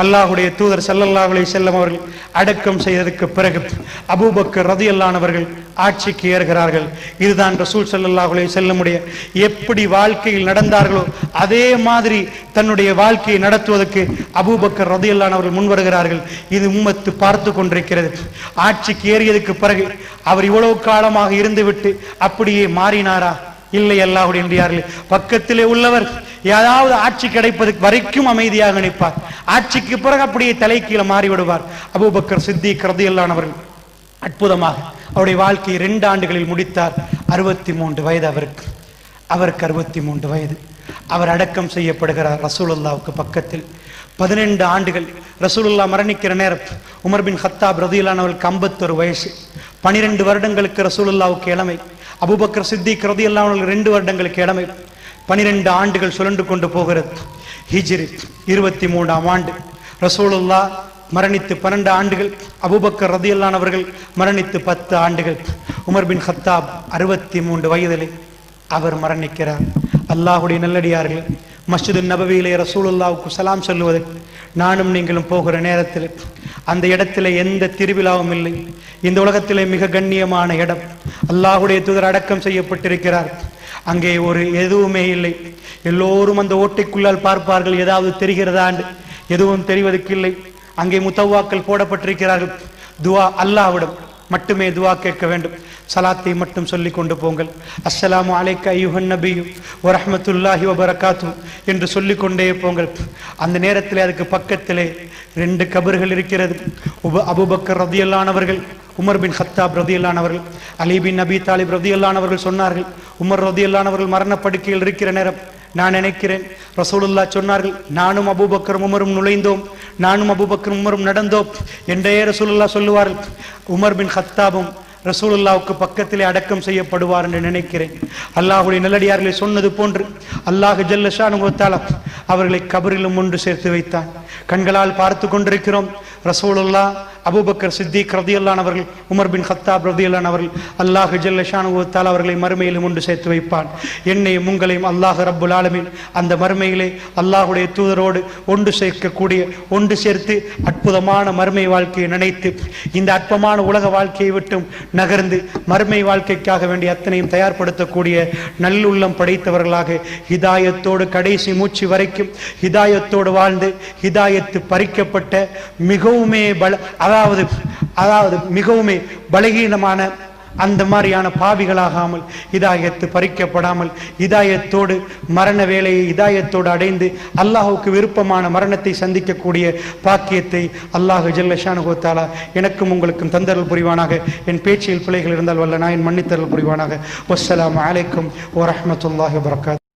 அல்லாஹ்வுடைய தூதர் ஸல்லல்லாஹு அலைஹி வஸல்லம் அவர்கள் அடக்கம் செய்ததற்கு பிறகு அபூபக்கர் ரலியல்லாஹு அவர்கள் ஆட்சிக்கு ஏறுகிறார்கள். இதுதான் ரசூல் ஸல்லல்லாஹு அலைஹி வஸல்லமுடைய எப்படி வாழ்க்கையில் நடந்தார்களோ அதே மாதிரி தன்னுடைய வாழ்க்கையை நடத்துவதற்கு அபூபக்கர் ரலியல்லாஹு அவர்கள் முன்வருகிறார்கள். இது உம்மத்து பார்த்து கொண்டிருக்கிறது. ஆட்சிக்கு ஏறியதுக்கு பிறகு அவர் இவ்வளவு காலமாக இருந்துவிட்டு அப்படியே மாறினாரா? இல்லை, அல்லாஹ்வுடைய நல்லடியார்களே, பக்கத்திலே உள்ளவர் ஏதாவது ஆட்சி கிடைப்பதற்கு வரைக்கும் அமைதியாக நிற்பார். ஆட்சிக்கு பிறகு அப்படியே தலைக்கீழ மாறிவிடுவார். அபூபக்கர் சித்திக் ரலியல்லாஹு அவர்கள் அற்புதமாக அவருடைய வாழ்க்கையை 2 ஆண்டுகளில் முடித்தார். 63 வயது அவருக்கு 63 வயது. அவர் அடக்கம் செய்யப்படுகிறார் ரசூலுல்லாஹ்வுக்கு பக்கத்தில். 12 ஆண்டுகள் ரசூலுல்லாஹ் மரணிக்கிற நேரம் உமர் பின் கத்தாப் ரலியல்லாஹு அவர்களுக்கு 51 வயசு. 12 வருடங்களுக்கு ரசூலுல்லாஹ்வுக்கு இளமை. அபூபக்கர் சித்திக் ரலியல்லாஹு அவர்கள் 2 வருடங்களுக்கு இளமை. 12 ஆண்டுகள் சுழன்று கொண்டு போகிறது. ஹிஜ்ரி 23ஆம் ஆண்டு ரசூலுல்லாஹ் மரணித்து 12 ஆண்டுகள். அபூபக்கர் ரலியல்லாஹு அவர்கள் மரணித்து 10 ஆண்டுகள். உமர் பின் கத்தாப் 63 வயதிலே அவர் மரணிக்கிறார். அல்லாஹ்வுடைய நல்லடியார்களே, மஸ்ஜிது நபவியிலே ரசூலுல்லாஹ்வுக்கு சலாம் சொல்லுவதற்கு நானும் நீங்களும் போகிற நேரத்தில் அந்த இடத்துல எந்த திருவிழாவும் இல்லை. இந்த உலகத்திலே மிக கண்ணியமான இடம். அல்லாஹ்வுடைய தூதர் அடக்கம் செய்யப்பட்டிருக்கிறார். அங்கே ஒரு எதுவுமே இல்லை. எல்லோரும் அந்த ஓட்டைக்குள்ளால் பார்ப்பார்கள், ஏதாவது தெரிகிறதா? எதுவும் தெரிவதற்கு இல்லை. அங்கே முத்தவாக்கள் போடப்பட்டிருக்கிறார்கள். துவா அல்லாஹ்விடம் மட்டுமே துவா கேட்க வேண்டும். சலாத்தை மட்டும் சொல்லிக் கொண்டு போங்கள். அஸ்ஸலாமு அலைக்க அய்யுஹன் நபியு வ ரஹ்மத்துல்லாஹி வ பரகாத்துஹு என்று சொல்லிக் கொண்டே போங்கள். அந்த நேரத்திலே அதுக்கு பக்கத்திலே 2 கபர்கள் இருக்கிறது. அபூபக்கர் ரலியல்லாஹு அவர்கள், உமர் பின் கத்தாப் ரலியல்லாஹு அவர்கள், அலி பின் அபி தாலிப் ரலியல்லாஹு அவர்கள் சொன்னார்கள், உமர் ரலியல்லாஹு அவர்கள் மரணப்படுக்கையில் இருக்கிற நேரம் நான் நினைக்கிறேன் ரசூலுல்லாஹ் சொன்னார்கள், நானும் அபூபக்கரும் உமரும் நுழைந்தோம், நானும் அபூபக்கரும் உமரும் நடந்தோம் என்றே ரசூலுல்லாஹ் சொல்லுவார்கள். உமர் பின் கத்தாபும் ரசூலுல்லாஹ்வுக்கு பக்கத்திலே அடக்கம் செய்யப்படுவார் என்று நினைக்கிறேன். அல்லாஹ்வுடைய நல்லடியார்களை சொன்னது போன்று அல்லாஹ் ஜல்ல ஷானுஹு வ தஆலா அவர்களை கபரிலும் ஒன்று சேர்த்து வைத்தான். கண்களால் பார்த்து கொண்டிருக்கிறோம். ரசூலுல்லாஹ், அபூபக்கர் சித்திக் ரலியல்லாஹு அவர்கள், உமர் பின் கத்தாப் ரலியல்லாஹு அவர்கள், அல்லாஹ் ஜல்ல ஷானுஹு வ தஆலா அவர்களை மறுமையிலும் ஒன்று சேர்த்து வைப்பான். என்னையும் உங்களையும் அல்லாஹ் ரப்புல் ஆலமீன் அந்த மறுமையிலே அல்லாஹ்வுடைய தூதரோடு ஒன்று சேர்க்கக்கூடிய, ஒன்று சேர்த்து அற்புதமான மறுமை வாழ்க்கையை நினைத்து இந்த அற்பமான உலக வாழ்க்கையை விட்டும் நகர்ந்து மறுமை வாழ்க்கைக்காக வேண்டிய அத்தனையும் தயார்படுத்தக்கூடிய நல்லுள்ளம் படைத்தவர்களாக ஹிதாயத்தோடு கடைசி மூச்சு வரைக்கும் ஹிதாயத்தோடு வாழ்ந்து ஹிதாயத்து பறிக்கப்பட்ட மிகவுமே மிகவுமே பலகீனமான அந்த மாதிரியான பாவிகளாகாமல், ஹிதாயத்து பறிக்கப்படாமல் ஹிதாயத்தோடு மரண வேலையை ஹிதாயத்தோடு அடைந்து அல்லாஹுக்கு விருப்பமான மரணத்தை சந்திக்கக்கூடிய பாக்கியத்தை அல்லாஹ் ஜல்ல ஷானுஹு வ தஆலா எனக்கும் உங்களுக்கும் தந்தருள் புரிவானாக. என் பேச்சில் பிழைகள் இருந்தால் வல்ல நான் மன்னித்தருள் புரிவானாக. வஸ்ஸலாமு அலைக்கும் வ ரஹ்மத்துல்லாஹி வ பரகாத்துஹு.